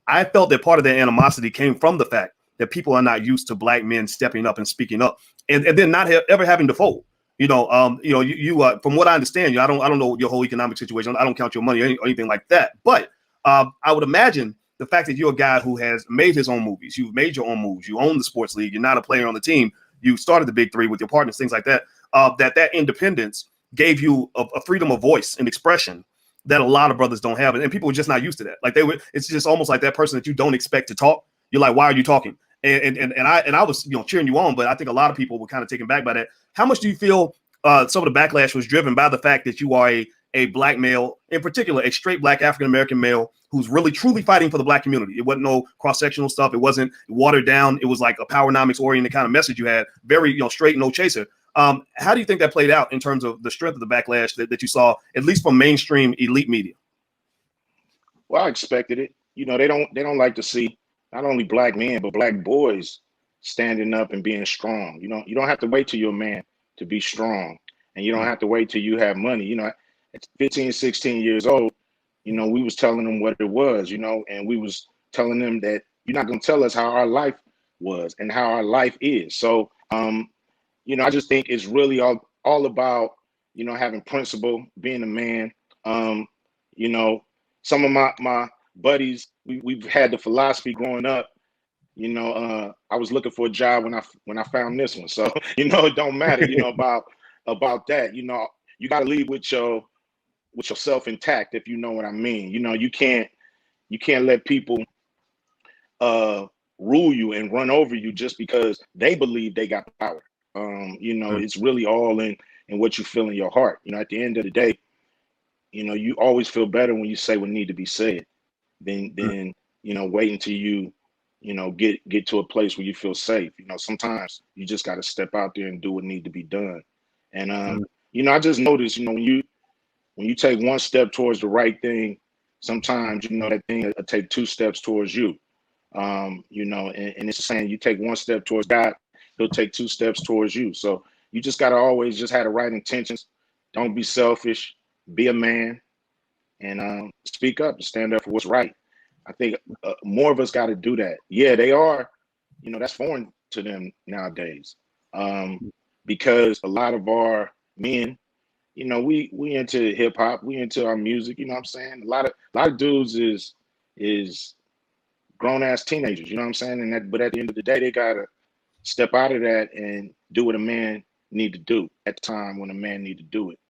I felt that part of that animosity came from the fact that people are not used to black men stepping up and speaking up, and then not ever having to fold. From what I understand, I don't know your whole economic situation. I don't count your money or anything like that. But I would imagine the fact that you're a guy who has made his own movies, you've made your own moves, you own the sports league, you're not a player on the team, you started the Big Three with your partners, things like that. That independence gave you a freedom of voice and expression that a lot of brothers don't have, and people are just not used to that. Like they would, it's just almost like that person that you don't expect to talk. You're like, why are you talking? And I was cheering you on, but I think a lot of people were kind of taken back by that. How much do you feel some of the backlash was driven by the fact that you are a black male, in particular, a straight black African American male who's really truly fighting for the black community? It wasn't no cross sectional stuff. It wasn't watered down. It was like a powernomics oriented kind of message you had, very straight, no chaser. How do you think that played out in terms of the strength of the backlash that you saw, at least from mainstream elite media? Well, I expected it. They don't like to see not only black men but black boys standing up and being strong. You don't have to wait till you're a man to be strong, and you don't have to wait till you have money. At 15, 16 years old, we was telling them what it was, and we was telling them that you're not gonna tell us how our life was and how our life is. So, I just think it's really all about having principle, being a man. You know, some of my buddies, we've had the philosophy growing up. I was looking for a job when I found this one. So it don't matter. About that. You got to leave with yourself intact, if you know what I mean. You can't let people rule you and run over you just because they believe they got power. It's really all in what you feel in your heart. At the end of the day, you always feel better when you say what need to be said than wait until get to a place where you feel safe. Sometimes you just got to step out there and do what need to be done. And I just noticed, when you take one step towards the right thing, sometimes that thing will take two steps towards you. And it's saying you take one step towards God, he'll take two steps towards you. So you just got to always just have the right intentions. Don't be selfish, be a man, and speak up and stand up for what's right. I think more of us got to do that. Yeah, they are, that's foreign to them nowadays, because a lot of our men, we into hip hop, we into our music. You know what I'm saying? A lot of dudes is grown ass teenagers. You know what I'm saying? But at the end of the day, they gotta step out of that and do what a man need to do at the time when a man need to do it.